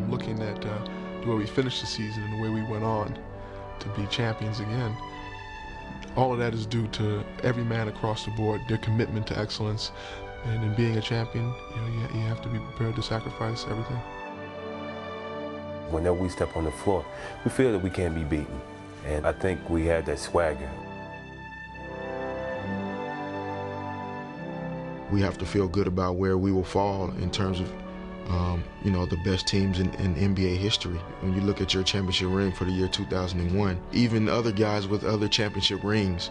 looking at the way we finished the season and the way we went on to be champions again, all of that is due to every man across the board, their commitment to excellence. And in being a champion, you have to be prepared to sacrifice everything. Whenever we step on the floor, we feel that we can't be beaten. And I think we had that swagger. We have to feel good about where we will fall in terms of, the best teams in NBA history. When you look at your championship ring for the year 2001, even other guys with other championship rings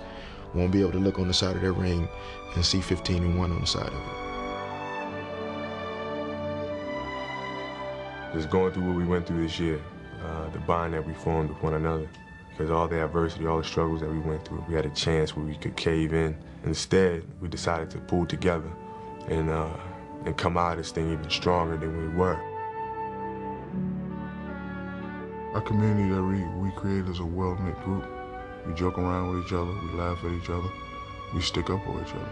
won't be able to look on the side of their ring and see 15-1 on the side of it. Just going through what we went through this year, the bond that we formed with one another, because all the adversity, all the struggles that we went through, we had a chance where we could cave in. Instead, we decided to pull together and come out of this thing even stronger than we were. Our community that we create is a well-knit group. We joke around with each other, we laugh at each other, we stick up for each other.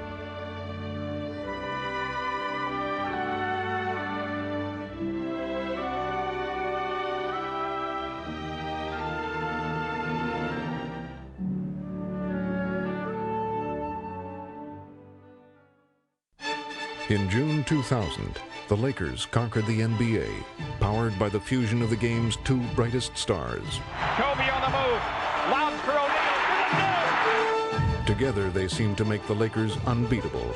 In June 2000, the Lakers conquered the NBA, powered by the fusion of the game's two brightest stars. Kobe on the move. Loud for O'Neal. Together, they seemed to make the Lakers unbeatable.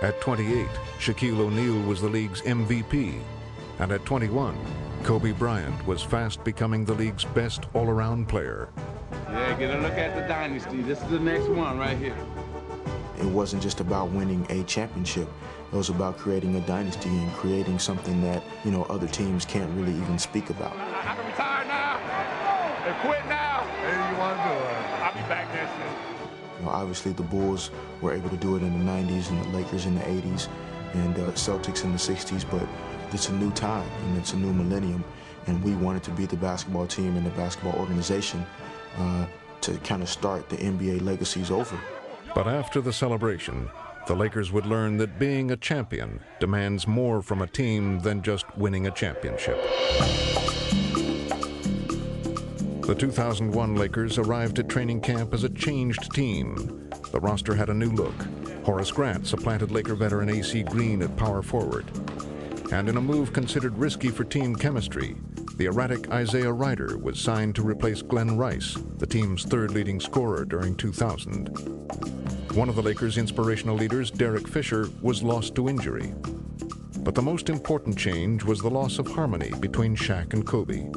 At 28, Shaquille O'Neal was the league's MVP. And at 21, Kobe Bryant was fast becoming the league's best all-around player. Yeah, get a look at the dynasty. This is the next one right here. It wasn't just about winning a championship. It was about creating a dynasty and creating something that, other teams can't really even speak about. I can retire now and quit now. Hey, you want to do it? I'll be back next year. Obviously, the Bulls were able to do it in the 90s and the Lakers in the 80s and Celtics in the 60s, but it's a new time and it's a new millennium, and we wanted to be the basketball team and the basketball organization to kind of start the NBA legacies over. But after the celebration, the Lakers would learn that being a champion demands more from a team than just winning a championship. The 2001 Lakers arrived at training camp as a changed team. The roster had a new look. Horace Grant supplanted Laker veteran A.C. Green at power forward. And in a move considered risky for team chemistry, the erratic Isaiah Ryder was signed to replace Glenn Rice, the team's third leading scorer during 2000. One of the Lakers' inspirational leaders, Derek Fisher, was lost to injury. But the most important change was the loss of harmony between Shaq and Kobe,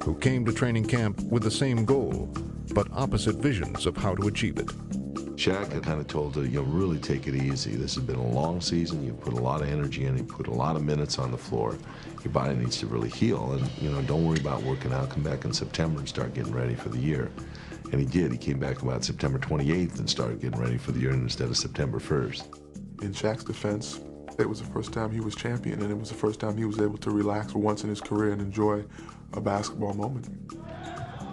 who came to training camp with the same goal, but opposite visions of how to achieve it. Shaq had kind of told her, really take it easy. This has been a long season. You put a lot of energy in. You put a lot of minutes on the floor. Your body needs to really heal. And, don't worry about working out. Come back in September and start getting ready for the year. And he did. He came back about September 28th and started getting ready for the year instead of September 1st. In Shaq's defense, it was the first time he was champion, and it was the first time he was able to relax for once in his career and enjoy a basketball moment.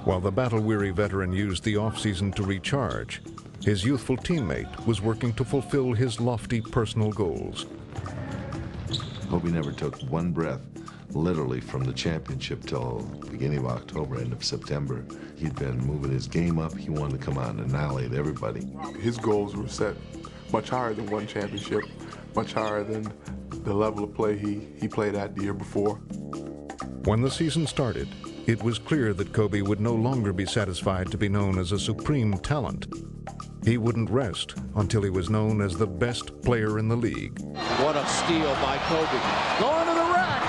While the battle-weary veteran used the offseason to recharge, his youthful teammate was working to fulfill his lofty personal goals. Kobe never took one breath, literally, from the championship till beginning of October, end of September. He'd been moving his game up. He wanted to come out and annihilate everybody. His goals were set much higher than one championship, much higher than the level of play he played at the year before. When the season started, it was clear that Kobe would no longer be satisfied to be known as a supreme talent. He wouldn't rest until he was known as the best player in the league. What a steal by Kobe. Going to the rack.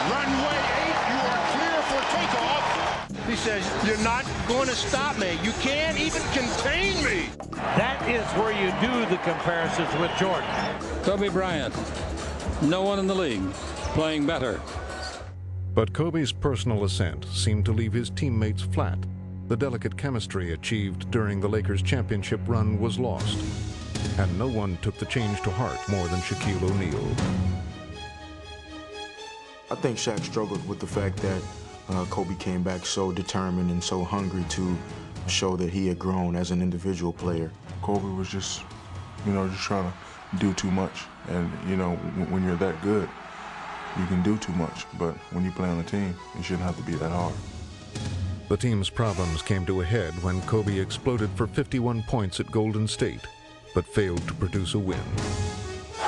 Runway 8, you are clear for takeoff. He says, you're not going to stop me. You can't even contain me. That is where you do the comparisons with Jordan. Kobe Bryant, no one in the league playing better. But Kobe's personal ascent seemed to leave his teammates flat. The delicate chemistry achieved during the Lakers' championship run was lost, and no one took the change to heart more than Shaquille O'Neal. I think Shaq struggled with the fact that Kobe came back so determined and so hungry to show that he had grown as an individual player. Kobe was just trying to do too much. And, when you're that good, you can do too much, but when you play on a team, it shouldn't have to be that hard. The team's problems came to a head when Kobe exploded for 51 points at Golden State, but failed to produce a win.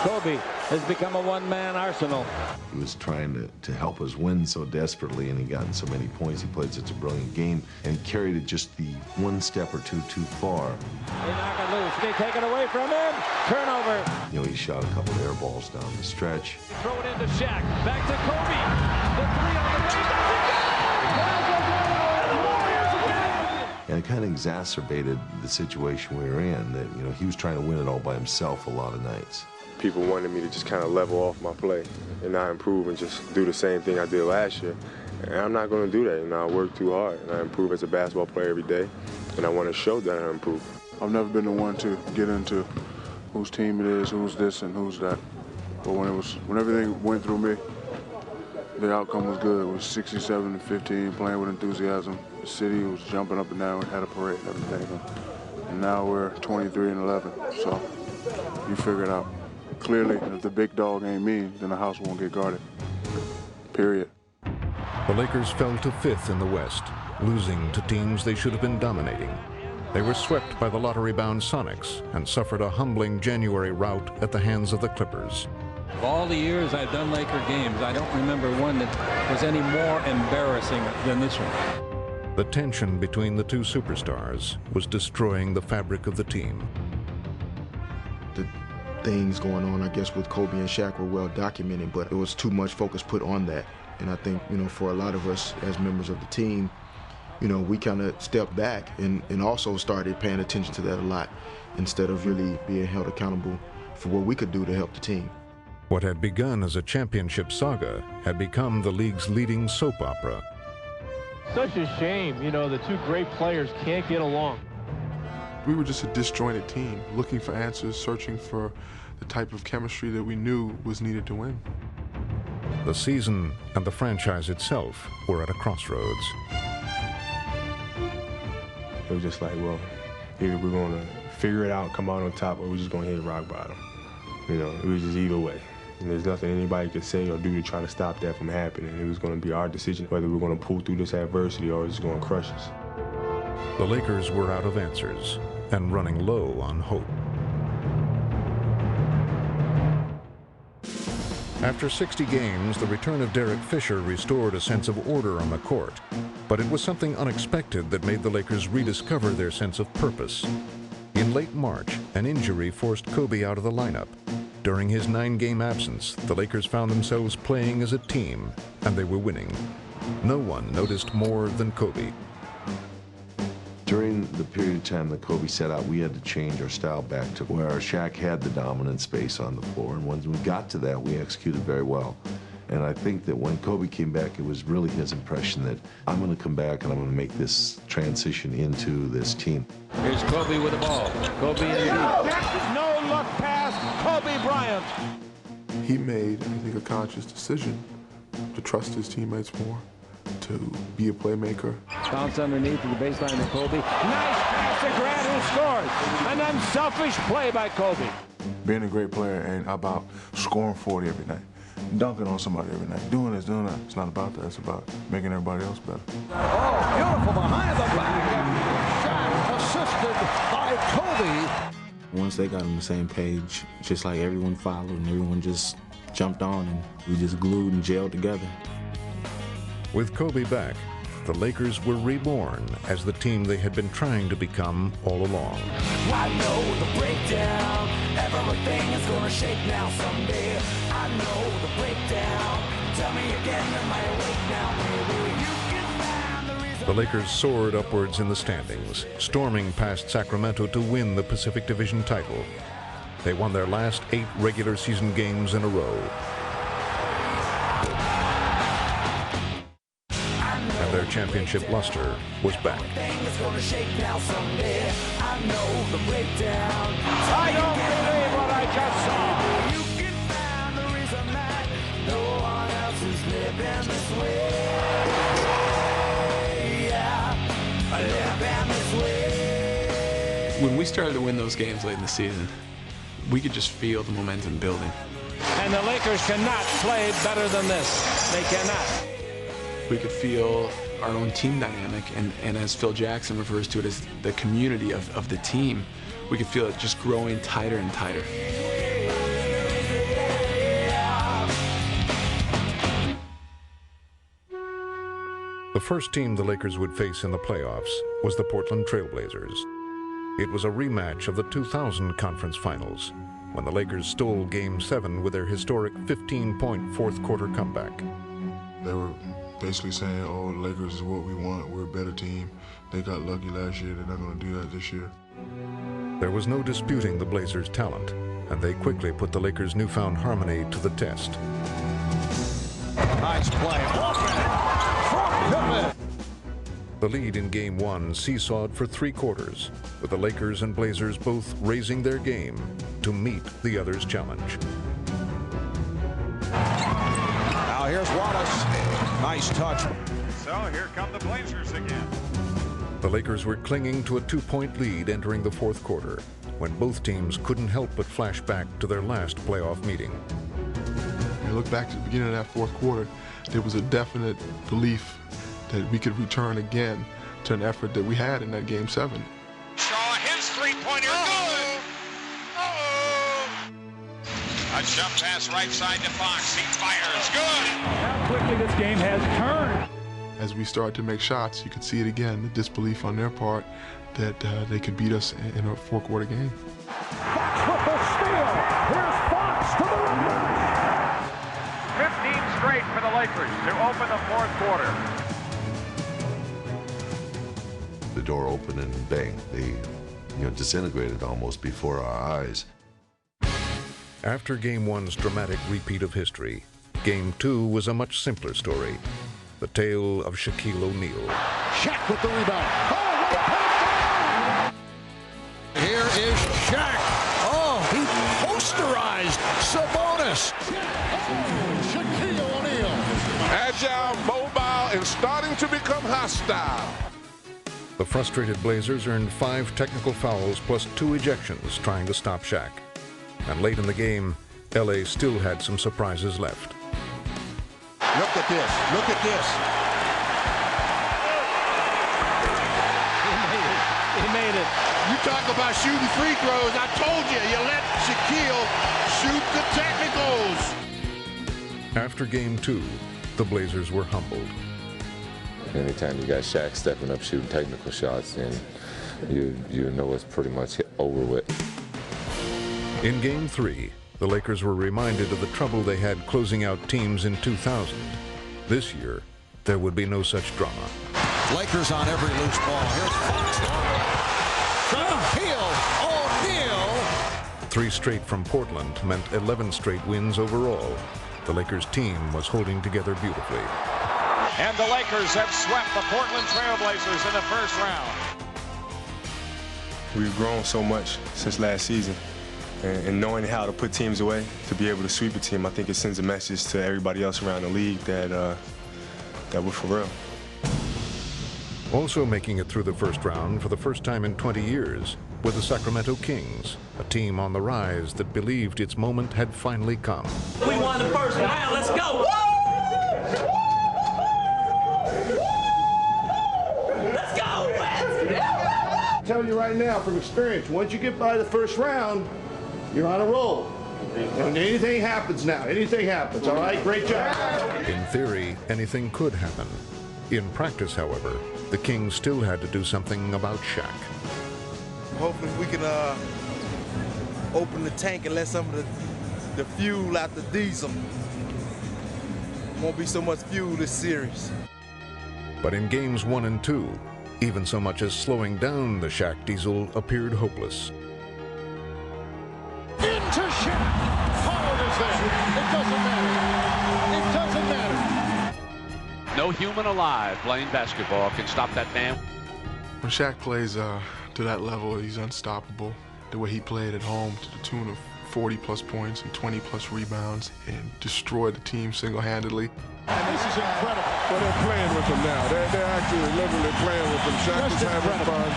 Kobe has become a one-man arsenal. He was trying to help us win so desperately, and he got so many points. He played such a brilliant game, and he carried it just the one step or two too far. They knock it loose. They take it away from him. Turnover. You know, he shot a couple of air balls down the stretch. Throw it into Shaq. Back to Kobe. The three on the way. And it kind of exacerbated the situation we were in, that, you know, he was trying to win it all by himself a lot of nights. People wanted me to just kind of level off my play and not improve and just do the same thing I did last year. And I'm not going to do that. You know, I work too hard, and I improve as a basketball player every day, and I want to show that I improve. I've never been the one to get into whose team it is, who's this and who's that. But when everything went through me, the outcome was good. It was 67-15, playing with enthusiasm. The city was jumping up and down. We had a parade and everything. And now we're 23-11. So you figure it out. Clearly, if the big dog ain't me, then the house won't get guarded. Period. The Lakers fell to 5th in the West, losing to teams they should have been dominating. They were swept by the lottery-bound Sonics and suffered a humbling January rout at the hands of the Clippers. Of all the years I've done Laker games, I don't remember one that was any more embarrassing than this one. The tension between the two superstars was destroying the fabric of the team. The things going on, I guess, with Kobe and Shaq were well documented, but it was too much focus put on that. And I think, you know, for a lot of us as members of the team, you know, we kind of stepped back and also started paying attention to that a lot instead of really being held accountable for what we could do to help the team. What had begun as a championship saga had become the league's leading soap opera. Such a shame, you know, the two great players can't get along. We were just a disjointed team, looking for answers, searching for the type of chemistry that we knew was needed to win. The season and the franchise itself were at a crossroads. It was just like, well, either we're going to figure it out, come out on top, or we're just going to hit rock bottom. You know, it was just either way. And there's nothing anybody could say or do to try to stop that from happening. It was going to be our decision whether we're going to pull through this adversity or it's going to crush us. The Lakers were out of answers and running low on hope. After 60 games, the return of Derek Fisher restored a sense of order on the court. But it was something unexpected that made the Lakers rediscover their sense of purpose. In late March, an injury forced Kobe out of the lineup. During his 9-game absence, the Lakers found themselves playing as a team, and they were winning. No one noticed more than Kobe. During the period of time that Kobe set out, we had to change our style back to where Shaq had the dominant space on the floor, and once we got to that, we executed very well. And I think that when Kobe came back, it was really his impression that I'm going to come back and I'm going to make this transition into this team. Here's Kobe with the ball. Kobe in the deep. No look pass, Kobe Bryant. He made, I think, a conscious decision to trust his teammates more, to be a playmaker. Bounce underneath to the baseline to Kobe. Nice pass to Grant, who scores. An unselfish play by Kobe. Being a great player ain't about scoring 40 every night, dunking on somebody every night, doing this, doing that. It's not about that. It's about making everybody else better. Oh, beautiful behind the back. Shot assisted by Kobe. Once they got on the same page, just like everyone followed and everyone just jumped on and we just glued and gelled together. With Kobe back, the Lakers were reborn as the team they had been trying to become all along. I know the breakdown. Everything is gonna shake now someday. I know the breakdown. Tell me again, am I awake now, baby? You can find the reason. The Lakers soared upwards in the standings, storming past Sacramento to win the Pacific Division title. They won their last 8 regular season games in a row. Their championship luster was back. I don't believe what I just saw. You can find the reason that no one else is living this way. Yeah, living this way. When we started to win those games late in the season, we could just feel the momentum building. And the Lakers cannot play better than this. They cannot. We could feel our own team dynamic, and as Phil Jackson refers to it as the community of the team, we could feel it just growing tighter and tighter. The first team the Lakers would face in the playoffs was the Portland Trail Blazers. It was a rematch of the 2000 Conference Finals, when the Lakers stole Game 7 with their historic 15-point fourth-quarter comeback. They were basically saying, oh, the Lakers is what we want, we're a better team. They got lucky last year, they're not going to do that this year. There was no disputing the Blazers' talent, and they quickly put the Lakers' newfound harmony to the test. Nice play. The lead in Game 1 seesawed for 3 quarters, with the Lakers and Blazers both raising their game to meet the other's challenge. Now here's Wallace. Nice touch. So here come the Blazers again. The Lakers were clinging to a 2-point lead entering the fourth quarter, when both teams couldn't help but flash back to their last playoff meeting. When you look back to the beginning of that fourth quarter, there was a definite belief that we could return again to an effort that we had in that Game 7. Shaw, his three-pointer, good! A jump pass right side to Fox. He fires, good! How quickly this game has turned. As we started to make shots, you could see it again, the disbelief on their part that they could beat us in a four-quarter game. Fox with the steal. Here's Fox to the rim. 15 straight for the Lakers to open the fourth quarter. The door opened and bang, they disintegrated almost before our eyes. After Game 1's dramatic repeat of history, Game 2 was a much simpler story. The tale of Shaquille O'Neal. Shaq with the rebound. Here is Shaq. Oh, he posterized Sabonis. Shaquille O'Neal. Agile, mobile, and starting to become hostile. The frustrated Blazers earned 5 technical fouls plus 2 ejections trying to stop Shaq. And late in the game, LA still had some surprises left. Look at this. Look at this. He made it. You talk about shooting free throws. I told you, you let Shaquille shoot the technicals. After Game 2, the Blazers were humbled. Anytime you got Shaq stepping up shooting technical shots, and you know it's pretty much over with. In Game 3, the Lakers were reminded of the trouble they had closing out teams in 2000. This year, there would be no such drama. Lakers on every loose ball. Here's Fox. Shaquille O'Neal. 3 straight from Portland meant 11 straight wins overall. The Lakers team was holding together beautifully. And the Lakers have swept the Portland Trail Blazers in the first round. We've grown so much since last season. And knowing how to put teams away, to be able to sweep a team, I think it sends a message to everybody else around the league that we're for real. Also making it through the first round for the first time in 20 years were the Sacramento Kings, a team on the rise that believed its moment had finally come. We won the first round. Let's go. Let's go, West. I'm telling you right now from experience, once you get by the first round, you're on a roll. And anything happens now. Anything happens. All right? Great job. In theory, anything could happen. In practice, however, the Kings still had to do something about Shaq. Hopefully we can open the tank and let some of the fuel out the diesel. Won't be so much fuel this series. But in Games 1 and 2, even so much as slowing down the Shaq diesel appeared hopeless. Into Shaq. Howard is there. It doesn't matter. It doesn't matter. No human alive playing basketball can stop that man. When Shaq plays to that level, he's unstoppable. The way he played at home to the tune of 40-plus points and 20-plus rebounds and destroyed the team single-handedly. And this is incredible. Well, they're playing with him now. They're actually literally playing with him. Shaq is having fun.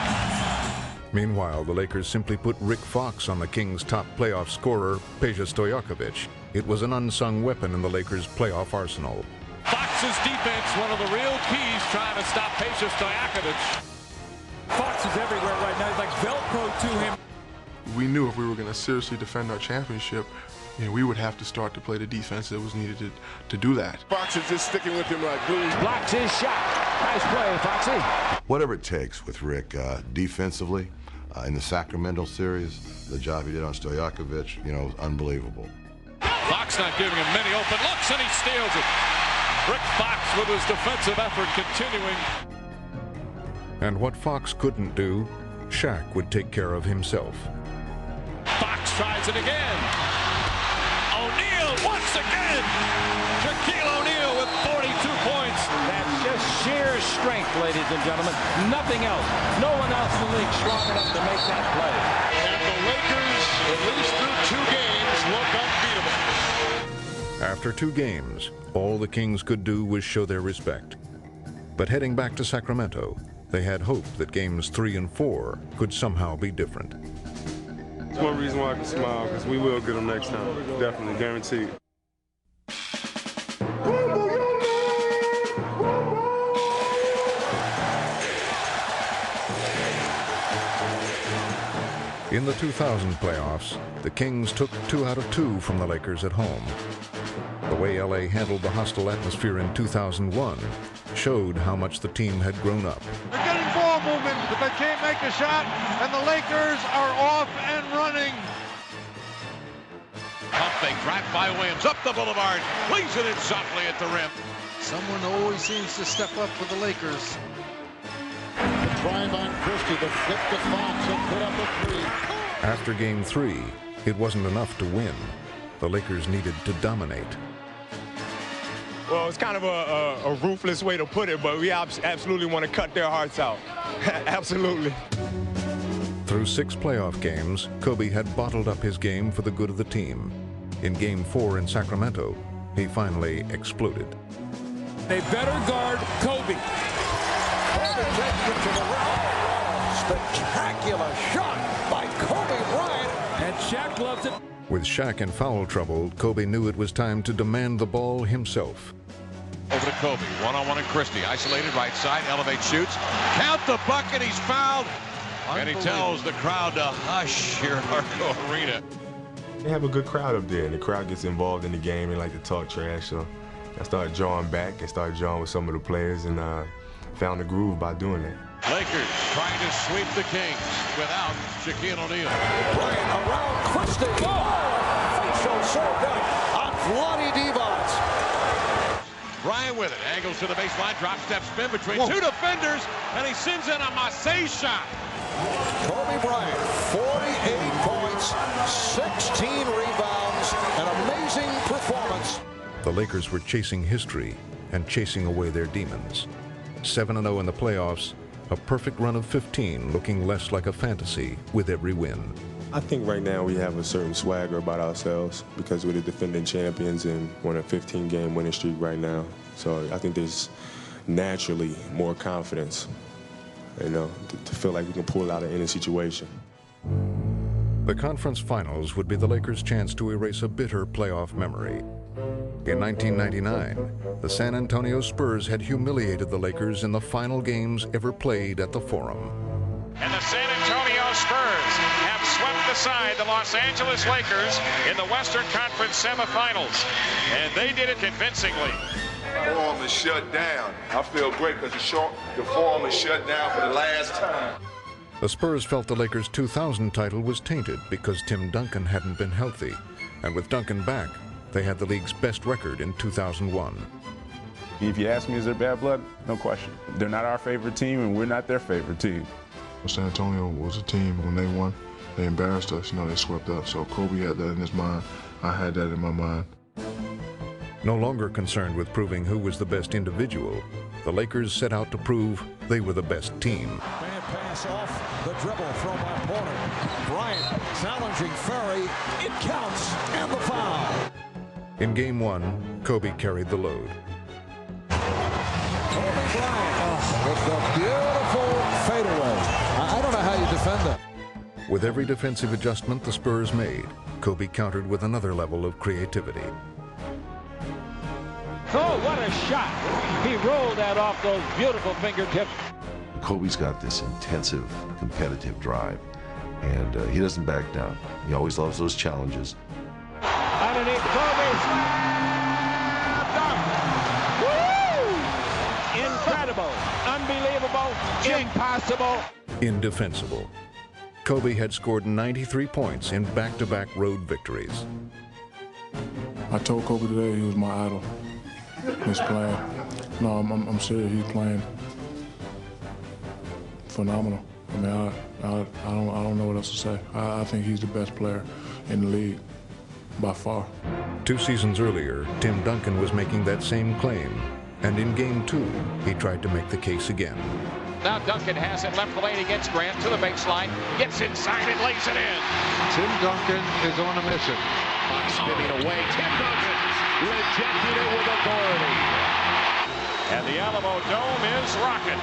Meanwhile, the Lakers simply put Rick Fox on the Kings' top playoff scorer, Peja Stojakovic, it was an unsung weapon in the Lakers' playoff arsenal. Fox's defense, one of the real keys trying to stop Peja Stojakovic. Fox is everywhere right now. He's like Velcro to him. We knew if we were going to seriously defend our championship, we would have to start to play the defense that was needed to do that. Fox is just sticking with him like glue. Blocks his shot. Nice play, Foxy. Whatever it takes with Rick defensively in the Sacramento series, the job he did on Stojakovic, was unbelievable. Fox not giving him many open looks, and he steals it. Rick Fox with his defensive effort continuing. And what Fox couldn't do, Shaq would take care of himself. Fox tries it again. O'Neal once again. Shaquille O'Neal with 42 points. That's just sheer strength, ladies and gentlemen. Nothing else. No one else in the league strong enough to make that play. And the Lakers, at least through 2 games, look unbeatable. After 2 games, all the Kings could do was show their respect. But heading back to Sacramento, they had hope that games 3 and 4 could somehow be different. That's one reason why I can smile, because we will get them next time. Definitely, guaranteed. In the 2000 playoffs, the Kings took 2 out of 2 from the Lakers at home. The way LA handled the hostile atmosphere in 2001 showed how much the team had grown up. They're getting ball movement, but they can't make a shot, and the Lakers are off and running. Pump fake, drive by Williams, up the boulevard, leaves it in softly at the rim. Someone always seems to step up for the Lakers. The drive on Christie, the flip to Fox, and put up a 3. After Game 3, it wasn't enough to win. The Lakers needed to dominate. Well, it's kind of a ruthless way to put it, but we absolutely want to cut their hearts out. Absolutely. Through 6 playoff games, Kobe had bottled up his game for the good of the team. In Game 4 in Sacramento, he finally exploded. They better guard Kobe. Kobe takes it to the rim. Spectacular shot by Kobe Bryant. And Shaq loves it. With Shaq in foul trouble, Kobe knew it was time to demand the ball himself. Over to Kobe, one-on-one and Christie, isolated right side, elevate, shoots, count the bucket, he's fouled, and he tells the crowd to hush here at Arco Arena. They have a good crowd up there, and the crowd gets involved in the game. They like to talk trash, so I started drawing back and started drawing with some of the players, and found the groove by doing that. Lakers trying to sweep the Kings without Shaquille O'Neal. Bryant around Christie. Oh, facial so good on Vlade Divac. Bryant with it, angles to the baseline, drop step spin between 2 defenders, and he sends in a Marseille shot. Kobe Bryant, 48 points, 16 rebounds, an amazing performance. The Lakers were chasing history and chasing away their demons. 7-0 in the playoffs, a perfect run of 15 looking less like a fantasy with every win. I think right now we have a certain swagger about ourselves because we're the defending champions and we're on a 15-game winning streak right now. So I think there's naturally more confidence, to feel like we can pull out of any situation. The conference finals would be the Lakers' chance to erase a bitter playoff memory. In 1999, the San Antonio Spurs had humiliated the Lakers in the final games ever played at the Forum. And the San Antonio Spurs have swept aside the Los Angeles Lakers in the Western Conference semifinals, and they did it convincingly. The Forum is shut down. I feel great because the Forum is shut down for the last time. The Spurs felt the Lakers' 2000 title was tainted because Tim Duncan hadn't been healthy, and with Duncan back, they had the league's best record in 2001. If you ask me, is there bad blood? No question. They're not our favorite team, and we're not their favorite team. San Antonio was a team, when they won, they embarrassed us, they swept up. So Kobe had that in his mind. I had that in my mind. No longer concerned with proving who was the best individual, the Lakers set out to prove they were the best team. Bad pass off the dribble from my opponent. Bryant challenging Ferry. It counts, and the foul. In Game 1, Kobe carried the load. Kobe Bryant with the beautiful fadeaway. I don't know how you defend that. With every defensive adjustment the Spurs made, Kobe countered with another level of creativity. Oh, what a shot! He rolled that off those beautiful fingertips. Kobe's got this intensive, competitive drive, and he doesn't back down. He always loves those challenges. Underneath Kobe, slam dunk! Woo! Incredible, unbelievable, impossible. Indefensible. Kobe had scored 93 points in back-to-back road victories. I told Kobe today he was my idol. He's playing. No, I'm serious. He's playing phenomenal. I mean, I don't know what else to say. I think he's the best player in the league by far. 2 seasons earlier, Tim Duncan was making that same claim, and in Game 2, he tried to make the case again. Now Duncan has it left the lane against Grant to the baseline, gets inside and lays it in. Tim Duncan is on a mission. Spinning away, Tim Duncan rejected it with authority. And the Alamo Dome is rocking.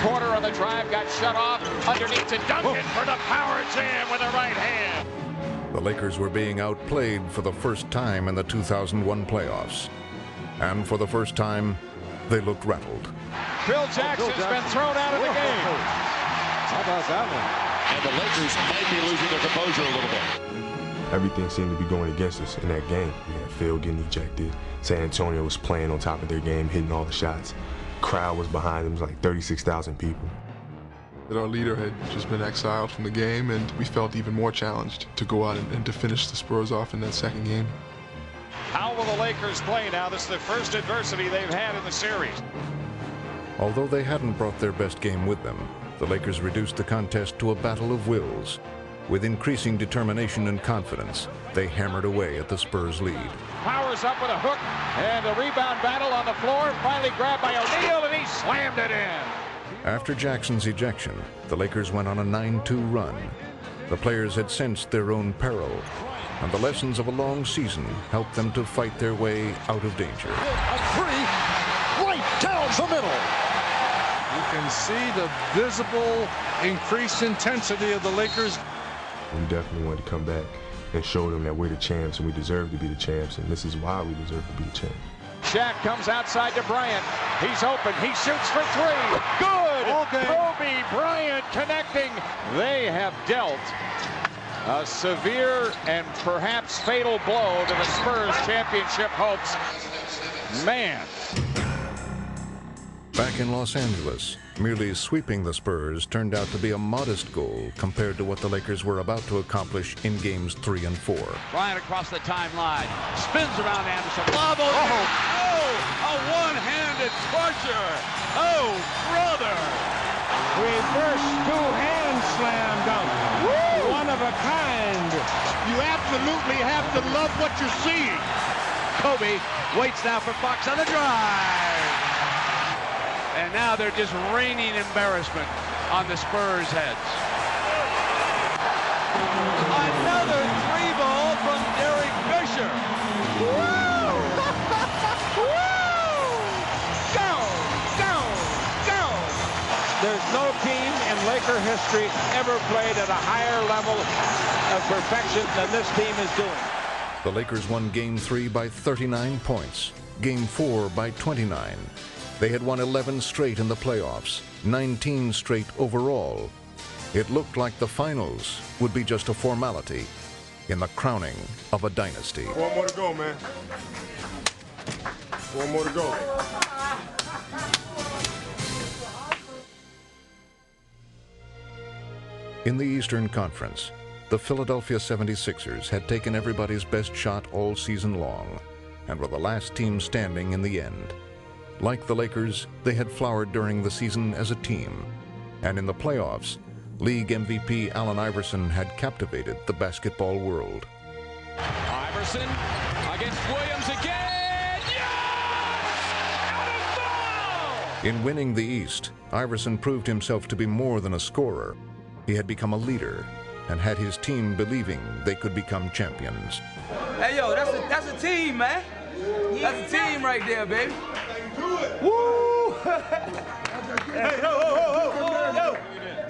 Porter on the drive got shut off underneath to Duncan for the power jam with the right hand. The Lakers were being outplayed for the first time in the 2001 playoffs. And for the first time, they looked rattled. Phil Jackson's been thrown out of the game. How about that one? And the Lakers might be losing their composure a little bit. Everything seemed to be going against us in that game. We had Phil getting ejected. San Antonio was playing on top of their game, hitting all the shots. Crowd was behind them. It was like 36,000 people. That our leader had just been exiled from the game, and we felt even more challenged to go out and to finish the Spurs off in that second game. How will the Lakers play now? This is the first adversity they've had in the series. Although they hadn't brought their best game with them, the Lakers reduced the contest to a battle of wills. With increasing determination and confidence, they hammered away at the Spurs lead. Powers up with a hook, and a rebound battle on the floor, finally grabbed by O'Neal, and he slammed it in. After Jackson's ejection, the Lakers went on a 9-2 run. The players had sensed their own peril, and the lessons of a long season helped them to fight their way out of danger. A three, right down the middle. You can see the visible increased intensity of the Lakers. We definitely wanted to come back and show them that we're the champs and we deserve to be the champs, and this is why we deserve to be the champs. Shaq comes outside to Bryant. He's open. He shoots for three. Good. Okay. Kobe Bryant connecting. They have dealt a severe and perhaps fatal blow to the Spurs championship hopes. Man. Back in Los Angeles, merely sweeping the Spurs turned out to be a modest goal compared to what the Lakers were about to accomplish in games 3 and 4. Bryant across the timeline, spins around Anderson. Lob over. Oh, a one-handed crusher. Oh, brother. Reverse two-hand slam dunk. Woo! One of a kind. You absolutely have to love what you're seeing. Kobe waits now for Fox on the drive. And now they're just raining embarrassment on the Spurs' heads. Another three ball from Derek Fisher. Woo! Woo! Go! Go! Go! There's no team in Laker history ever played at a higher level of perfection than this team is doing. The Lakers won Game 3 by 39 points, Game 4 by 29. They had won 11 straight in the playoffs, 19 straight overall. It looked like the finals would be just a formality in the crowning of a dynasty. One more to go, man. One more to go. In the Eastern Conference, the Philadelphia 76ers had taken everybody's best shot all season long and were the last team standing in the end. Like the Lakers, they had flowered during the season as a team. And in the playoffs, league MVP Allen Iverson had captivated the basketball world. Iverson against Williams again. Yes! Out of foul! In winning the East, Iverson proved himself to be more than a scorer. He had become a leader and had his team believing they could become champions. Hey, yo, that's a team, man. That's a team right there, baby. Woo! Hey, yo,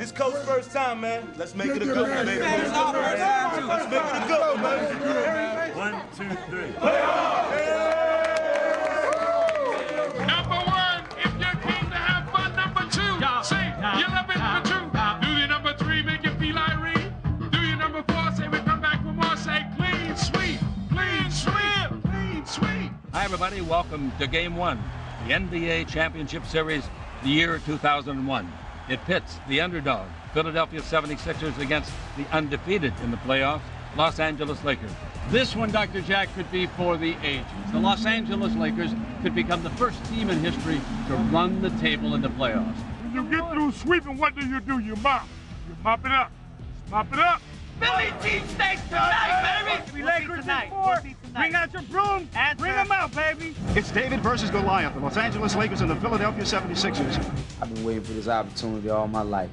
This coach's first time, man. Let's make it a good one, baby. Let's make it a good one, baby. 1, 2, 3. Number 1, if you came to have fun. Number 2, say you love it for true. Do your number 3, make you feel irate. Do your number 4, say we come back for more. Say clean sweep, clean sweep, clean sweep. Hi everybody, welcome to Game 1, the NBA Championship Series, the year 2001. It pits the underdog, Philadelphia 76ers, against the undefeated in the playoffs, Los Angeles Lakers. This one, Dr. Jack, could be for the ages. The Los Angeles Lakers could become the first team in history to run the table in the playoffs. When you get through sweeping, what do? You mop. You mop it up. Mop it up. Philly cheesesteaks tonight, baby! Lakers tonight. Bring out your broom. Bring them out, baby. It's David versus Goliath, the Los Angeles Lakers and the Philadelphia 76ers. I've been waiting for this opportunity all my life.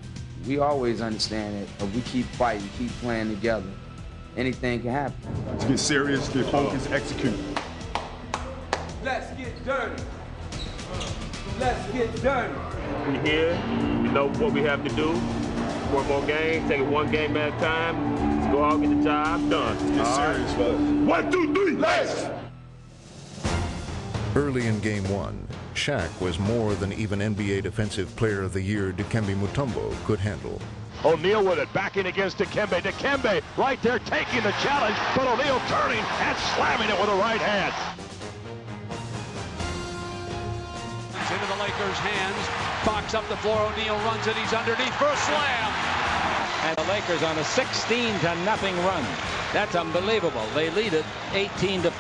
We always understand that if we keep fighting, keep playing together, anything can happen. Let's get serious, get focused, execute. Let's get dirty. Let's get dirty. We're here. We know what we have to do. 4 more games, take it 1 game at a time. Let's go out, get the job done. Get serious, fellas. 1, 2, 3, let's! Early in Game 1, Shaq was more than even NBA Defensive Player of the Year Dikembe Mutombo could handle. O'Neal with it, back in against Dikembe. Dikembe right there taking the challenge, but O'Neal turning and slamming it with the right hand. It's into the Lakers' hands. Fox up the floor. O'Neal runs it. He's underneath for a slam. And the Lakers on a 16-0 run. That's unbelievable. They lead it 18-5.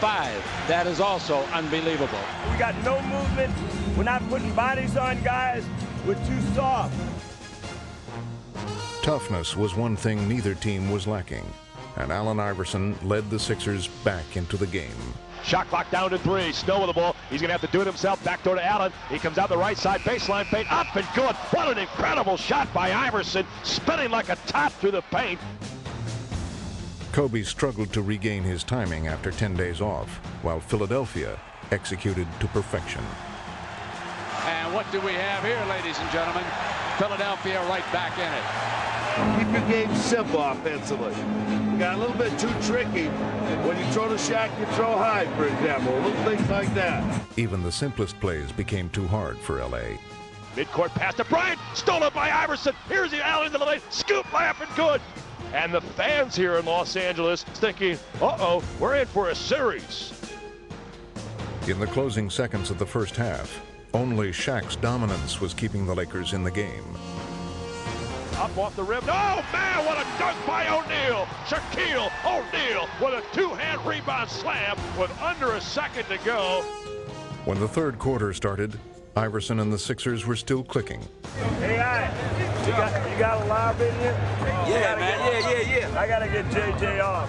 That is also unbelievable. We got no movement. We're not putting bodies on guys. We're too soft. Toughness was one thing neither team was lacking, and Allen Iverson led the Sixers back into the game. Shot clock down to 3. Snow with the ball. He's going to have to do it himself. Backdoor to Allen. He comes out the right side. Baseline fade. Up and good. What an incredible shot by Iverson. Spinning like a top through the paint. Kobe struggled to regain his timing after 10 days off, while Philadelphia executed to perfection. And what do we have here, ladies and gentlemen? Philadelphia right back in it. Keep your game simple offensively. You got a little bit too tricky. When you throw to Shaq, you throw high, for example. Little things like that. Even the simplest plays became too hard for LA. Midcourt pass to Bryant. Stolen by Iverson. Here's the Allen to the lane. Scoop layup and good. And the fans here in Los Angeles thinking, uh-oh, we're in for a series. In the closing seconds of the first half, only Shaq's dominance was keeping the Lakers in the game. Up off the rim. Oh, man, what a dunk by O'Neal. Shaquille O'Neal with a 2-hand rebound slam with under a second to go. When the third quarter started, Iverson and the Sixers were still clicking. Hey, you got a lob in here? Yeah, man, yeah. I got to get JJ off.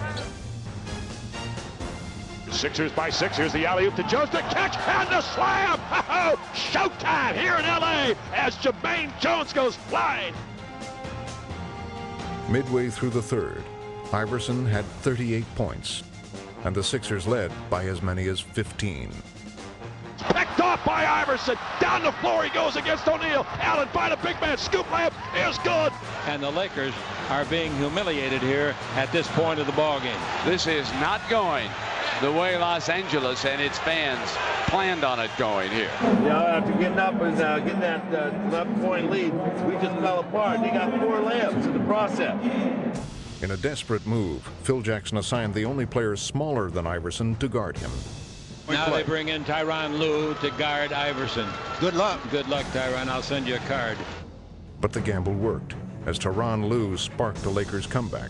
Sixers by 6. Here's the alley-oop to Jones to catch and the slam. Oh, showtime here in L.A. as Jermaine Jones goes flying. Midway through the third, Iverson had 38 points, and the Sixers led by as many as 15. Picked off by Iverson. Down the floor he goes against O'Neal. Allen by the big man. Scoop layup is good. And the Lakers are being humiliated here at this point of the ballgame. This is not going the way Los Angeles and its fans planned on it going here. Yeah, after getting up and getting that 11-point lead, we just fell apart. They got 4 layups in the process. In a desperate move, Phil Jackson assigned the only player smaller than Iverson to guard him. Now they bring in Tyronn Lue to guard Iverson. Good luck. Good luck, Tyronn. I'll send you a card. But the gamble worked, as Tyronn Lue sparked the Lakers' comeback.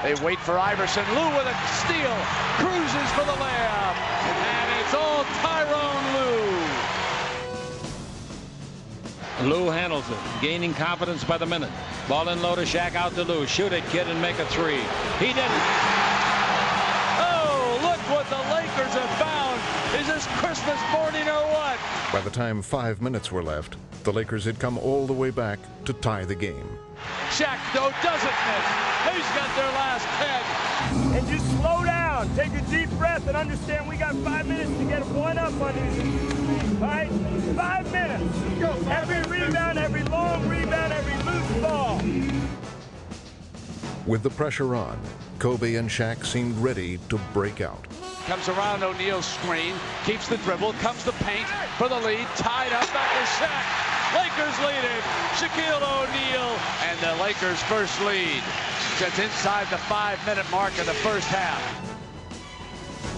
They wait for Iverson. Lue with a steal. Cruises for the layup. And it's all Tyronn Lue. Lue handles it, gaining confidence by the minute. Ball in low to Shaq, out to Lue. Shoot it, kid, and make a 3. He didn't. Oh, look what the Lakers have found. Is this Christmas morning or what? By the time 5 minutes were left, the Lakers had come all the way back to tie the game. Shaq, though, doesn't miss. He's got their last 10. And just slow down. Take a deep breath and understand we got 5 minutes to get one up on these. All right? 5 minutes. Every rebound, every long rebound, every loose ball. With the pressure on, Kobe and Shaq seemed ready to break out. Comes around O'Neal's screen, keeps the dribble, comes the paint for the lead, tied up back to Shaq. Lakers lead it. Shaquille O'Neal and the Lakers' first lead. Just inside the 5-minute mark of the first half.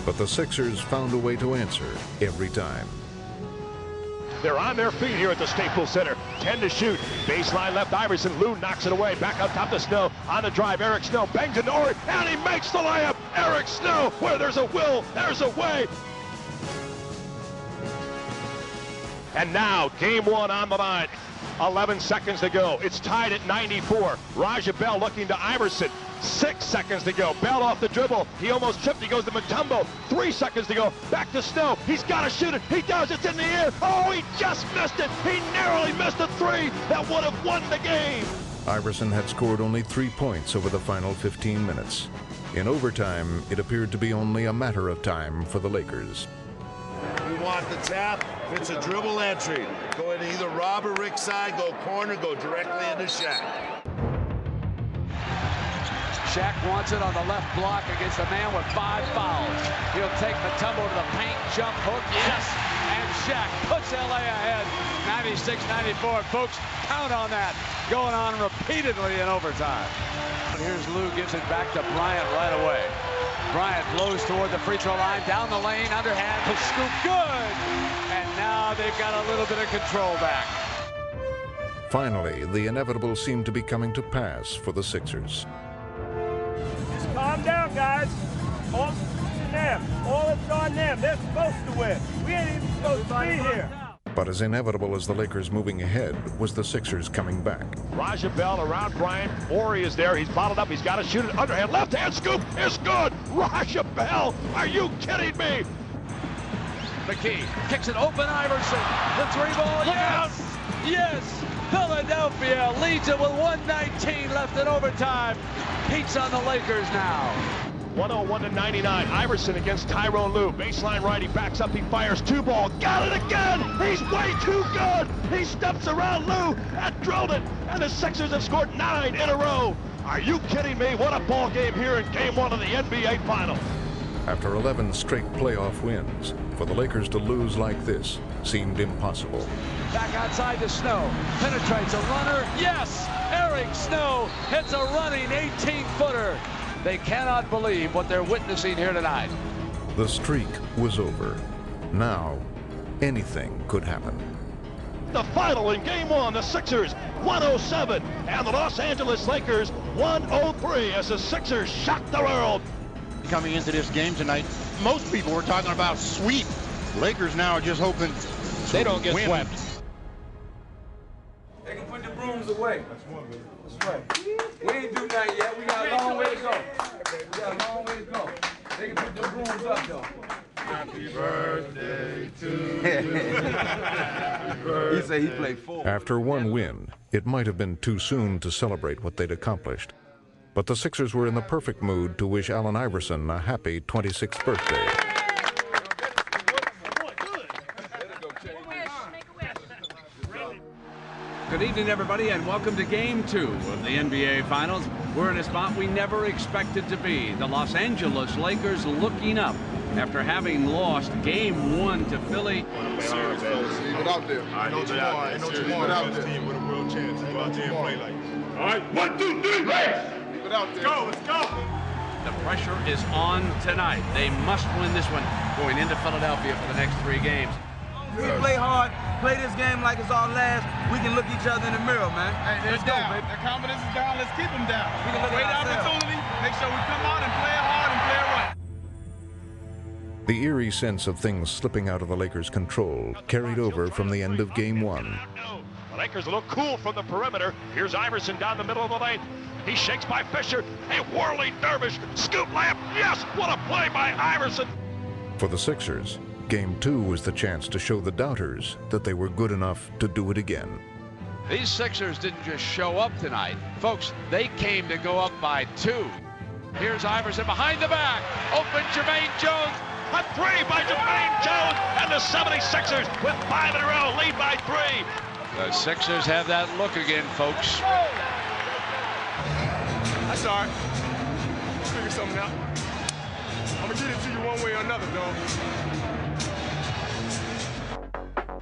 But the Sixers found a way to answer every time. They're on their feet here at the Staples Center. 10 to shoot. Baseline left, Iverson. Lou knocks it away. Back out top to Snow. On the drive, Eric Snow bangs into Ori, and he makes the layup. Eric Snow, where there's a will, there's a way. And now, game one on the line. 11 seconds to go. It's tied at 94. Raja Bell looking to Iverson. 6 seconds to go. Bell off the dribble. He almost tripped. He goes to Mutombo. 3 seconds to go. Back to Snow. He's got to shoot it. He does. It's in the air. Oh, he just missed it. He narrowly missed a three that would have won the game. Iverson had scored only 3 points over the final 15 minutes. In overtime, it appeared to be only a matter of time for the Lakers. We want the tap. It's a dribble entry. Go into either Rob or Rick's side, go corner, go directly into Shaq. Shaq wants it on the left block against a man with 5 fouls. He'll take Mutombo to the paint, jump hook, yes! And Shaq puts LA ahead, 96-94. Folks, count on that. Going on repeatedly in overtime. Here's Lou, gives it back to Bryant right away. Bryant blows toward the free throw line, down the lane, underhand, the scoop, good! And now they've got a little bit of control back. Finally, the inevitable seemed to be coming to pass for the Sixers. Just calm down, guys. All it's on them. All it's on them. They're supposed to win. We ain't even supposed to be here. But as inevitable as the Lakers moving ahead was the Sixers coming back. Raja Bell around Bryant. Ori is there. He's bottled up. He's got to shoot it. Underhand. Left hand scoop is good. Raja Bell. Are you kidding me? McKee kicks it open. Iverson. The 3-ball. Yes. Yes. Philadelphia leads it with 1:19 left in overtime. Peaks on the Lakers now. 101-99. Iverson against Tyrone Lue. Baseline right. He backs up. He fires 2-ball. Got it again. He's way too good. He steps around Lue and drilled it. And the Sixers have scored 9 in a row. Are you kidding me? What a ball game here in game 1 of the NBA Finals. After 11 straight playoff wins, for the Lakers to lose like this seemed impossible. Back outside to Snow. Penetrates a runner. Yes! Eric Snow hits a running 18-footer. They cannot believe what they're witnessing here tonight. The streak was over. Now, anything could happen. The final in game 1, the Sixers 107 and the Los Angeles Lakers 103 as the Sixers shock the world. Coming into this game tonight, most people were talking about sweep. Lakers now are just hoping they don't get swept. They can put the brooms away. That's right. We ain't do that yet. We got a long way to go. We got a long way to go. They can put the brooms up, though. Happy birthday to you. He said he played 4. After one win, it might have been too soon to celebrate what they'd accomplished. But the Sixers were in the perfect mood to wish Allen Iverson a happy 26th birthday. Good evening, everybody, and welcome to Game 2 of the NBA Finals. We're in a spot we never expected to be. The Los Angeles Lakers looking up after having lost Game 1 to Philly. Leave it out there. I know you are. I know you are out there. Team with a real chance. Go out there and play like this. All right, 1, 2, 3, race! Leave it out there. Let's go. The pressure is on tonight. They must win this one going into Philadelphia for the next 3 games. We play hard, play this game like it's our last. We can look each other in the mirror, man. Hey, let's go, baby. Their confidence is down. Let's keep them down. We can look great opportunity. Make sure we come out and play hard and play right. The eerie sense of things slipping out of the Lakers' control carried over from the end of Game 1. The Lakers look cool from the perimeter. Here's Iverson down the middle of the lane. He shakes by Fisher. A whirling dervish. Scoop layup. Yes, what a play by Iverson. For the Sixers, Game 2 was the chance to show the doubters that they were good enough to do it again. These Sixers didn't just show up tonight. Folks, they came to go up by 2. Here's Iverson behind the back. Open Jermaine Jones. A 3 by Jermaine Jones. And the 76ers with 5 in a row, lead by 3. The Sixers have that look again, folks. That's all right. Let's figure something out. I'm gonna get it to you one way or another, dog.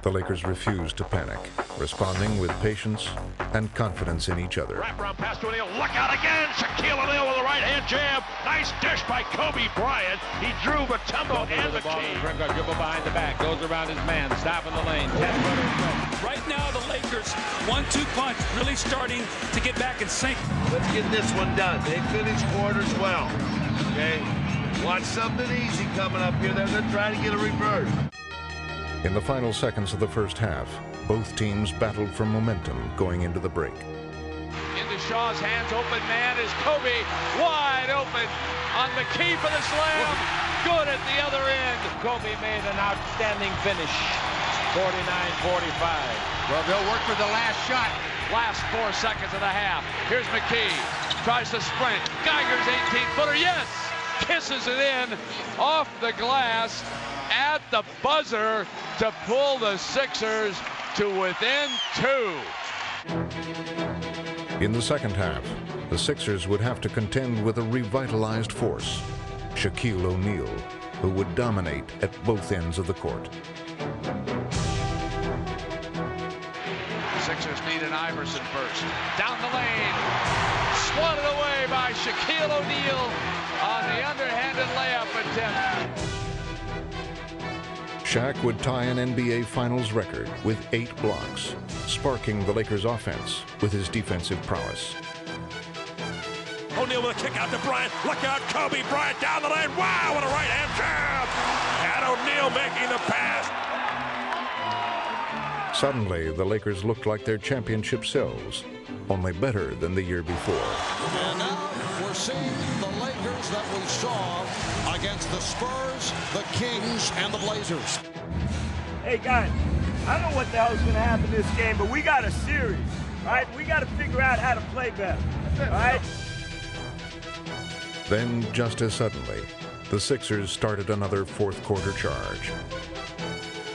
The Lakers refused to panic, responding with patience and confidence in each other. Wraparound pass to O'Neal. Look out again. Shaquille O'Neal with a right-hand jam. Nice dish by Kobe Bryant. He drew Mutombo and McKee. Dribble behind the back. Goes around his man. Stopping the lane. 10-footer. Right now, the Lakers 1-2 punch really starting to get back in sync. Let's get this one done. They finished quarters well. Okay? Watch something easy coming up here. They're going to try to get a reverse. In the final seconds of the first half, both teams battled for momentum going into the break. Into Shaw's hands, open man is Kobe, wide open on McKee for the slam. Good at the other end. Kobe made an outstanding finish. 49-45. Well, they'll work for the last shot. Last 4 seconds of the half. Here's McKee. Tries to sprint. Geiger's 18-footer. Yes! Kisses it in off the glass at the buzzer to pull the Sixers to within 2. In the second half, the Sixers would have to contend with a revitalized force, Shaquille O'Neal, who would dominate at both ends of the court. Sixers need an Iverson first. Down the lane. Swatted away by Shaquille O'Neal on the underhanded layup attempt. Shaq would tie an NBA Finals record with 8 blocks, sparking the Lakers' offense with his defensive prowess. O'Neal with a kick out to Bryant. Look out, Kobe Bryant down the lane. Wow, what a right-hand jab. And O'Neal making the pass. Suddenly, the Lakers looked like their championship selves, only better than the year before. And now we're seeing the Lakers that we saw against the Spurs, the Kings, and the Blazers. Hey, guys, I don't know what the hell's going to happen in this game, but we got a series, right? We got to figure out how to play better, all right? Then, just as suddenly, the Sixers started another fourth-quarter charge.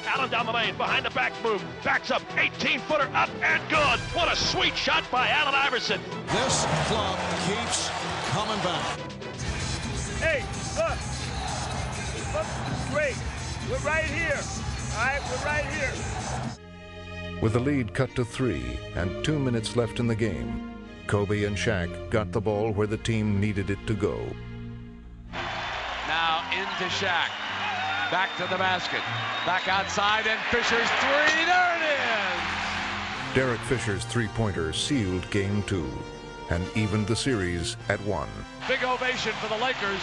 Allen down the lane, behind the back move, backs up, 18-footer up and good. What a sweet shot by Allen Iverson. This club keeps coming back. Hey, look, great. We're right here, all right? We're right here. With the lead cut to 3 and 2 minutes left in the game, Kobe and Shaq got the ball where the team needed it to go. Now into Shaq. Back to the basket. Back outside, and Fisher's 3. There it is! Derek Fisher's three-pointer sealed Game 2 and evened the series at 1. Big ovation for the Lakers.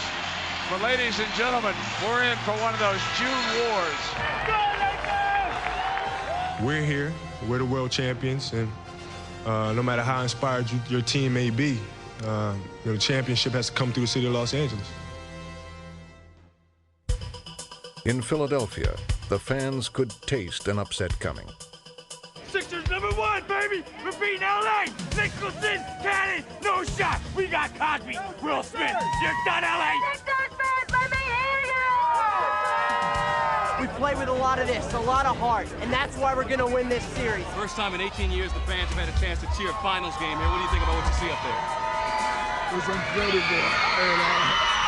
But ladies and gentlemen, we're in for one of those June wars. We're here. We're the world champions, and no matter how inspired your team may be, the championship has to come through the city of Los Angeles. In Philadelphia, the fans could taste an upset coming. Sixers #1, baby! We're beating LA! Nicholson, Cannon, no shot! We got Cosby, Will Smith, you're done, LA! We play with a lot of this, a lot of heart, and that's why we're gonna win this series. First time in 18 years the fans have had a chance to cheer a finals game here. What do you think about what you see up there? It was incredible, and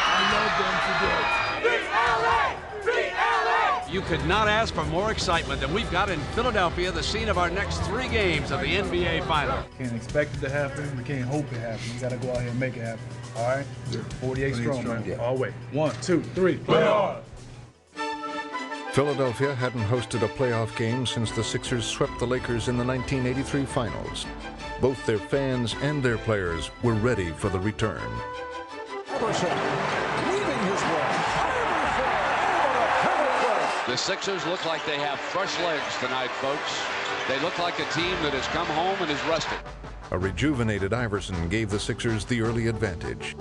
I love them today. Beat LA! Beat LA! You could not ask for more excitement than we've got in Philadelphia, the scene of our next 3 games of the NBA Final. Can't expect it to happen. We can't hope it happens. We got to go out here and make it happen. All right? 48 strong, man. Yeah. All the way. 1, 2, 3. Play hard! Philadelphia hadn't hosted a playoff game since the Sixers swept the Lakers in the 1983 finals. Both their fans and their players were ready for the return. The Sixers look like they have fresh legs tonight, folks. They look like a team that has come home and is rested. A rejuvenated Iverson gave the Sixers the early advantage.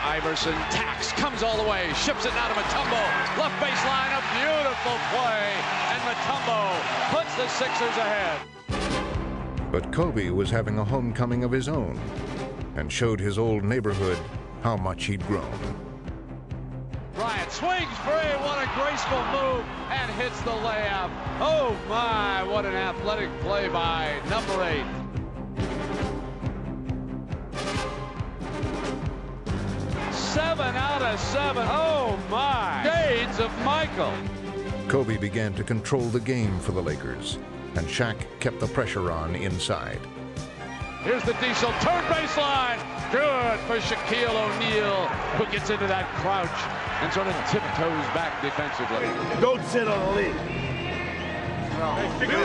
Iverson tacks, comes all the way, ships it now to Mutombo. Left baseline, a beautiful play, and Mutombo puts the Sixers ahead. But Kobe was having a homecoming of his own and showed his old neighborhood how much he'd grown. Bryant swings free. What a graceful move, and hits the layup. Oh my, what an athletic play by number 8. Seven out of 7. Oh my. Shades of Michael. Kobe began to control the game for the Lakers, and Shaq kept the pressure on inside. Here's the Diesel turn baseline. Good for Shaquille O'Neal, who gets into that crouch and sort of tiptoes back defensively. Don't sit on the lead.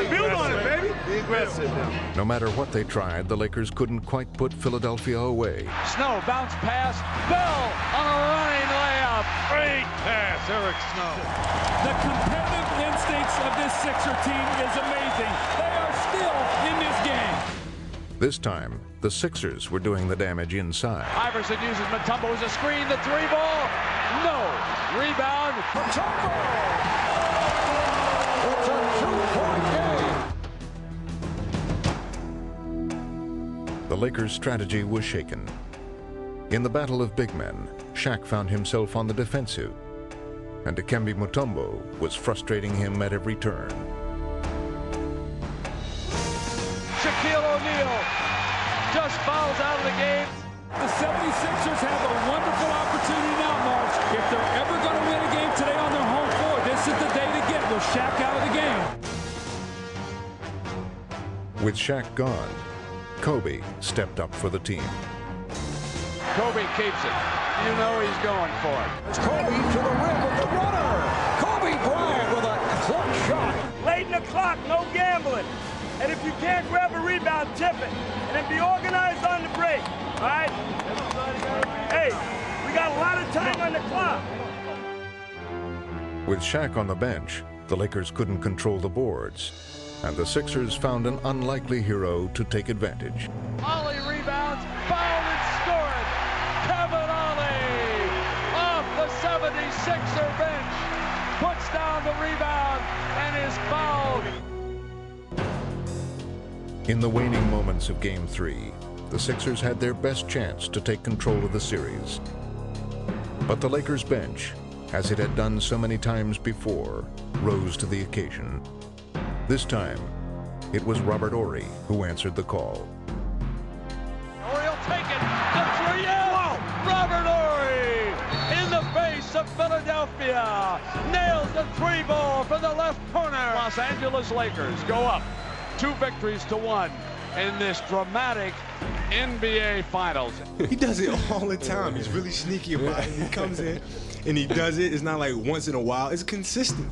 Build on it, baby. Be aggressive now. No matter what they tried, the Lakers couldn't quite put Philadelphia away. Snow bounce pass. Bell on a running layup. Great pass, Eric Snow. The competitive instincts of this Sixer team is amazing. They are still in this game. This time, the Sixers were doing the damage inside. Iverson uses Mutombo as a screen. The 3-ball. No. Rebound. Mutombo. It's a 2-point game. The Lakers' strategy was shaken. In the battle of big men, Shaq found himself on the defensive, and Dikembe Mutombo was frustrating him at every turn. Shaquille O'Neal just fouls out of the game. The 76ers have a wonderful opportunity now, March. If they're ever going to win a game today on their home floor, this is the day to get with Shaq out of the game. With Shaq gone, Kobe stepped up for the team. Kobe keeps it. You know he's going for it. It's Kobe to the rim with the runner. Kobe Bryant with a clutch shot. Late in the clock, no gambling. And if you can't grab a rebound, tip it. And then be organized on the break. All right? Hey, we got a lot of time on the clock. With Shaq on the bench, the Lakers couldn't control the boards, and the Sixers found an unlikely hero to take advantage. Ollie rebounds, fouled and scored. Kevin Ollie off the 76er bench. Puts down the rebound and is fouled. In the waning moments of Game 3, the Sixers had their best chance to take control of the series. But the Lakers bench, as it had done so many times before, rose to the occasion. This time, it was Robert Horry who answered the call. Horry will take it. The 3 out. Robert Horry in the face of Philadelphia. Nails the 3-ball from the left corner. Los Angeles Lakers go up 2 victories to 1 in this dramatic NBA Finals. He does it all the time. He's really sneaky about it. He comes in and he does it. It's not like once in a while. It's consistent.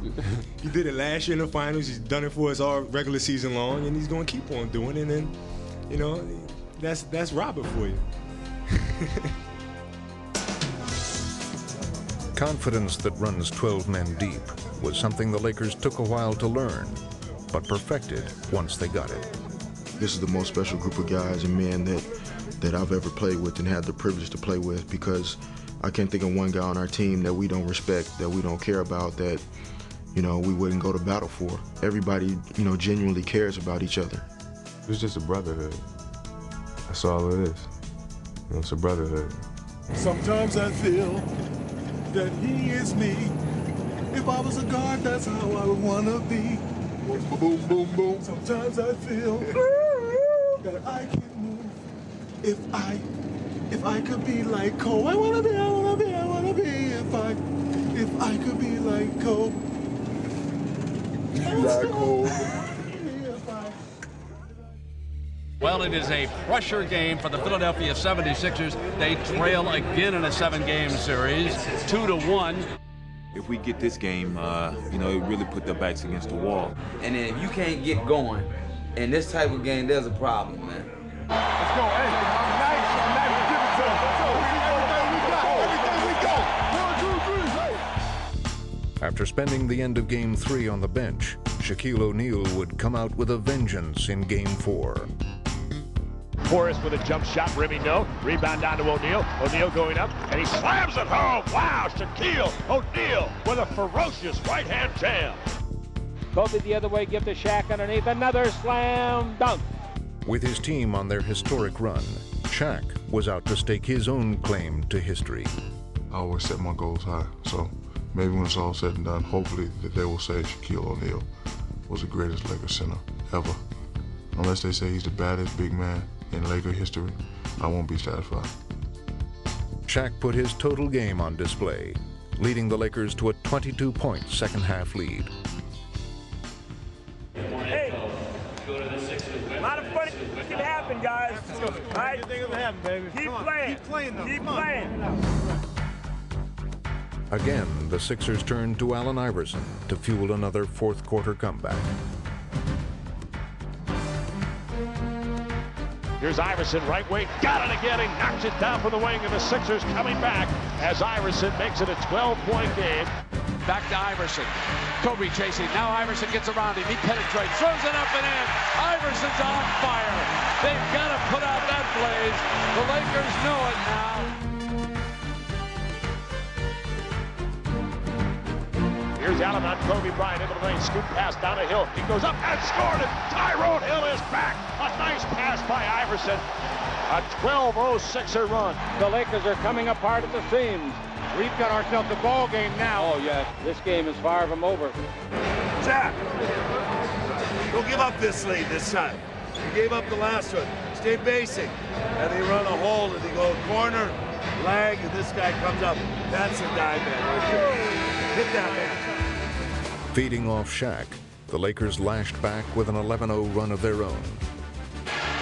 He did it last year in the finals. He's done it for us all regular season long, and he's going to keep on doing it. And, you know, that's Robert for you. Confidence that runs 12 men deep was something the Lakers took a while to learn, but perfected once they got it. This is the most special group of guys and men that I've ever played with and had the privilege to play with, because I can't think of one guy on our team that we don't respect, that we don't care about, that, you know, we wouldn't go to battle for. Everybody, you know, genuinely cares about each other. It's just a brotherhood. That's all it is. You know, it's a brotherhood. Sometimes I feel that he is me. If I was a guard, that's how I would want to be. Boom, boom, boom, boom. Sometimes I feel that I can move. If I could be like Cole, I wanna be. If I could be like Cole. Like Cole. Well, it is a pressure game for the Philadelphia 76ers. They trail again in a 7-game series, 2-1. If we get this game, you know, it really put their backs against the wall. And then if you can't get going in this type of game, there's a problem, man. Let's go. Hey, nice. Give it to him. Everything we got. 1, 2, 3. After spending the end of Game 3 on the bench, Shaquille O'Neal would come out with a vengeance in Game 4. Forrest with a jump shot, rimming no. Rebound down to O'Neal. O'Neal going up, and he slams it home. Wow, Shaquille O'Neal with a ferocious right-hand jam. Kobe the other way, give to Shaq underneath. Another slam dunk. With his team on their historic run, Shaq was out to stake his own claim to history. I always set my goals high, so maybe when it's all said and done, hopefully that they will say Shaquille O'Neal was the greatest Lakers center ever. Unless they say he's the baddest big man in Laker history, I won't be satisfied. Shaq put his total game on display, leading the Lakers to a 22-point second-half lead. Hey, a lot of funny can happen, guys. All right? Anything will happen, baby. Keep playing. Keep playing, though. Keep playing. Again, the Sixers turned to Allen Iverson to fuel another fourth-quarter comeback. Here's Iverson, right wing, got it again, he knocks it down from the wing, and the Sixers coming back as Iverson makes it a 12-point game. Back to Iverson. Kobe chasing. Now Iverson gets around him. He penetrates, throws it up and in. Iverson's on fire. They've got to put out that blaze. The Lakers know it now. Here's Allen on Kobe Bryant into the lane, scoop pass down the hill. He goes up and scored it. Tyrone Hill is back. A nice pass by Iverson. A 12-0 run. The Lakers are coming apart at the seams. We've got ourselves a ball game now. Oh, yes. This game is far from over. Jack, don't give up this lead this time. You gave up the last one. Stay basic. And they run a hole and they go corner, lag, and this guy comes up. That's a dive man right there. Hit that man. Feeding off Shaq, the Lakers lashed back with an 11-0 run of their own.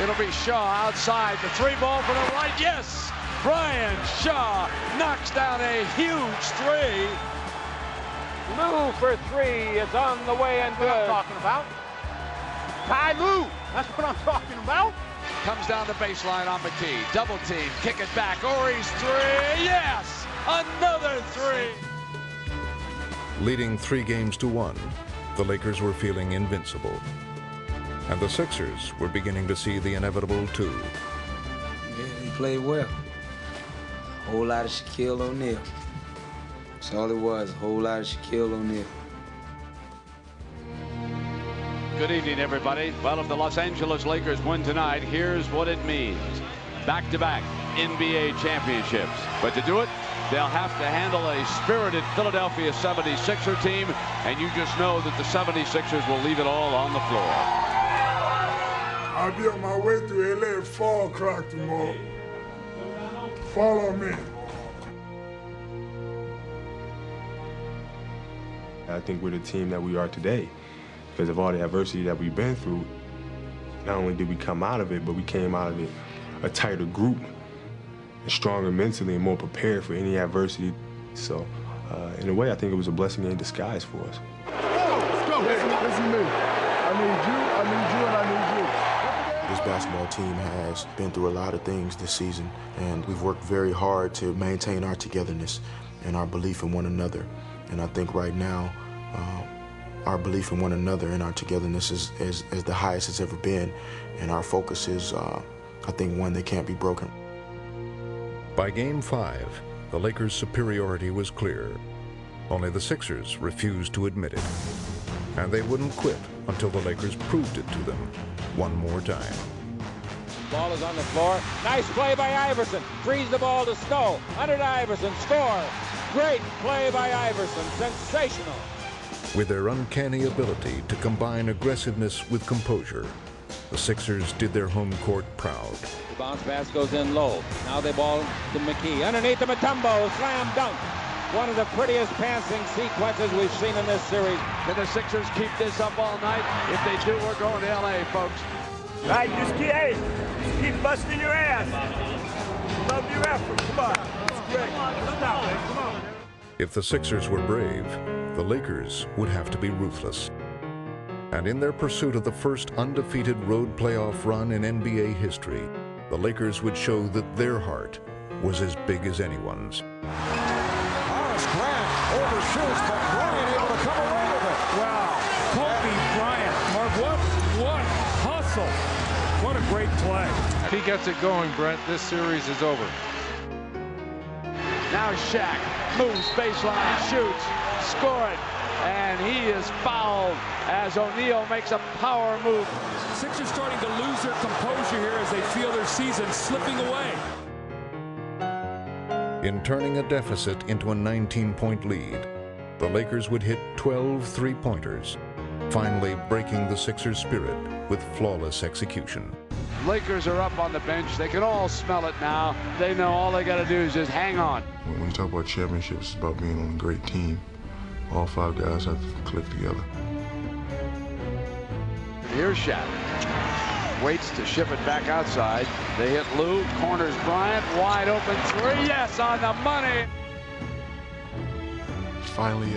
It'll be Shaw outside. The three ball for the right. Yes! Brian Shaw knocks down a huge three. Lou for three is on the way and good. That's what I'm talking about. Ty Lue, that's what I'm talking about. Comes down the baseline on McKee. Double team, kick it back. Ori's three. Yes! Another three. Leading 3-1, the Lakers were feeling invincible. And the Sixers were beginning to see the inevitable too. Yeah, he played well. A whole lot of Shaquille O'Neal. That's all it was, a whole lot of Shaquille O'Neal. Good evening, everybody. Well, if the Los Angeles Lakers win tonight, here's what it means. Back-to-back NBA championships. But to do it, they'll have to handle a spirited Philadelphia 76er team, and you just know that the 76ers will leave it all on the floor. I'll be on my way to LA at 4 o'clock tomorrow. Follow me. I think we're the team that we are today because of all the adversity that we've been through. Not only did we come out of it, but we came out of it a tighter group, and stronger mentally and more prepared for any adversity. So, in a way, I think it was a blessing in disguise for us. Let's go. Listen to me. I need you, and I need you. This basketball team has been through a lot of things this season, and we've worked very hard to maintain our togetherness and our belief in one another. And I think right now, our belief in one another and our togetherness is the highest it's ever been. And our focus is, I think, one that can't be broken. By Game 5, the Lakers' superiority was clear. Only the Sixers refused to admit it. And they wouldn't quit until the Lakers proved it to them one more time. Ball is on the floor. Nice play by Iverson. Frees the ball to Stowe. Under to Iverson. Score. Great play by Iverson. Sensational. With their uncanny ability to combine aggressiveness with composure, the Sixers did their home court proud. The bounce pass goes in low. Now they ball to McKee. Underneath the Mutombo. Slam dunk. One of the prettiest passing sequences we've seen in this series. Can the Sixers keep this up all night? If they do, we're going to LA, folks. All right, just keep busting your ass. Love your effort. Come on. It's great. Stop, man. Come on. If the Sixers were brave, the Lakers would have to be ruthless. And in their pursuit of the first undefeated road playoff run in NBA history, the Lakers would show that their heart was as big as anyone's. Grant overshoots, but Bryant able to come away with it. Wow. Kobe Bryant. Mark, what hustle. What a great play. If he gets it going, Brent, this series is over. Now Shaq moves baseline, shoots, score it, and he is fouled as O'Neal makes a power move. Sixers starting to lose their composure here as they feel their season slipping away. In turning a deficit into a 19-point lead, the Lakers would hit 12 three-pointers, finally breaking the Sixers' spirit with flawless execution. Lakers are up on the bench. They can all smell it now. They know all they got to do is just hang on. When you talk about championships, it's about being on a great team. All 5 guys have to click together. Here's Shaq. Waits to ship it back outside. They hit Lou, corners Bryant, wide open three. Yes, on the money. Finally,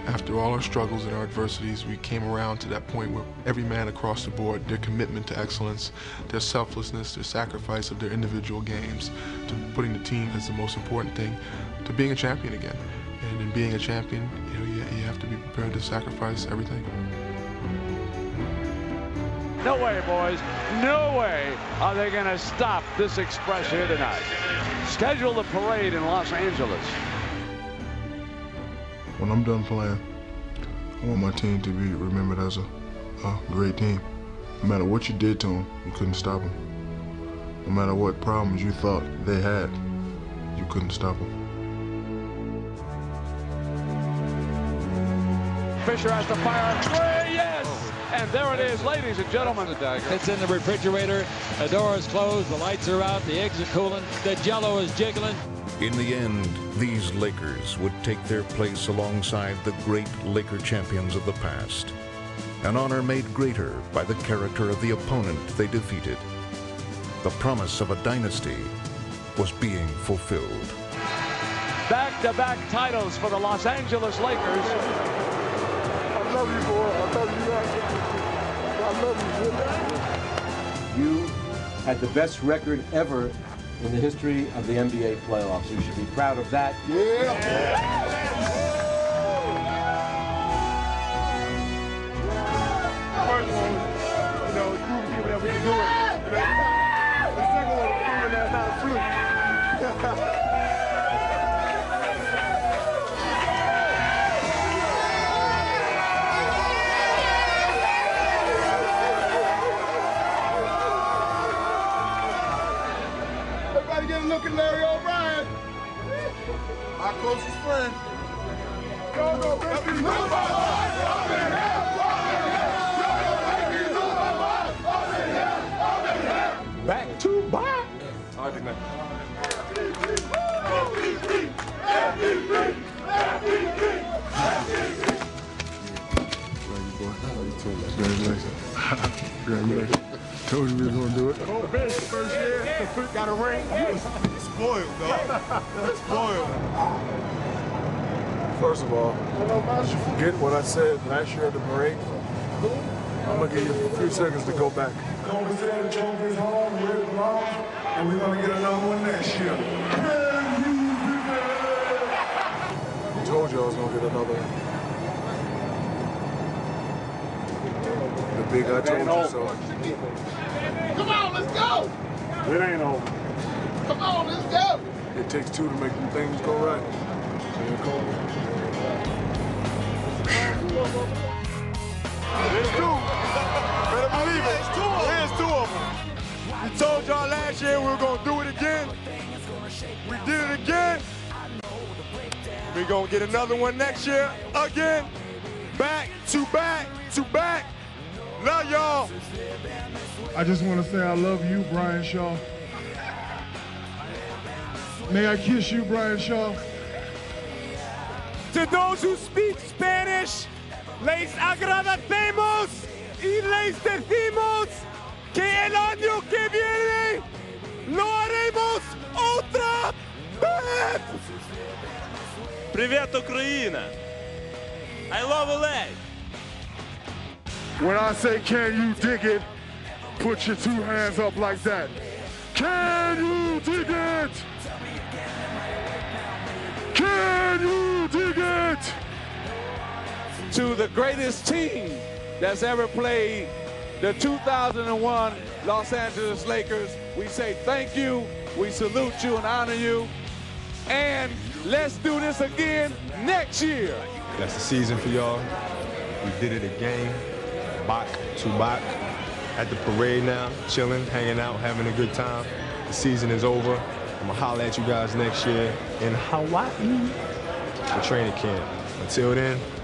after all our struggles and our adversities, we came around to that point where every man across the board, their commitment to excellence, their selflessness, their sacrifice of their individual games, to putting the team as the most important thing, to being a champion again. And in being a champion, you have to be prepared to sacrifice everything. No way, boys. No way are they going to stop this express here tonight. Schedule the parade in Los Angeles. When I'm done playing, I want my team to be remembered as a great team. No matter what you did to them, you couldn't stop them. No matter what problems you thought they had, you couldn't stop them. Fisher has to fire a three, yes! And there it is, ladies and gentlemen. It's in the refrigerator, the door is closed, the lights are out, the eggs are cooling, the jello is jiggling. In the end, these Lakers would take their place alongside the great Laker champions of the past. An honor made greater by the character of the opponent they defeated. The promise of a dynasty was being fulfilled. Back-to-back titles for the Los Angeles Lakers. I love you, boy. I love you guys. I love you. You had the best record ever in the history of the NBA playoffs. You should be proud of that. First one, proving people that we can do it. The second one, proving that's not a fluke. Look at Larry O'Brien, our closest friend. Back to back. I think that. Congratulations. Told you we was gonna do it. First year, got a ring. Spoiled, dog. Spoiled. First of all, did you forget what I said last year at the parade? I'm gonna give you a few seconds to go back. Gonna send the trophies home, we're in the lounge, and we're gonna get another one next year. I told you I was gonna get another one. The big I told you so. Come on, let's go! It ain't over. Come on, let's go! It takes two to make them things go right. There's two. Better believe it. There's two of them. We told y'all last year we were gonna do it again. We did it again. We're gonna get another one next year again. Back to back to back. Love y'all. I just want to say I love you, Brian Shaw. May I kiss you, Brian Shaw? To those who speak Spanish, les agradecemos y les decimos que el año que viene lo haremos otra vez. Привет, Украина! I love LA! When I say can you dig it, put your two hands up like that. Can you dig it? Can you dig it? To the greatest team that's ever played, the 2001 Los Angeles Lakers, we say thank you, we salute you and honor you, and let's do this again next year. That's the season for y'all. We did it again, back to back, at the parade now, chilling, hanging out, having a good time. The season is over. I'm gonna holler at you guys next year in Hawaii for training camp. Until then,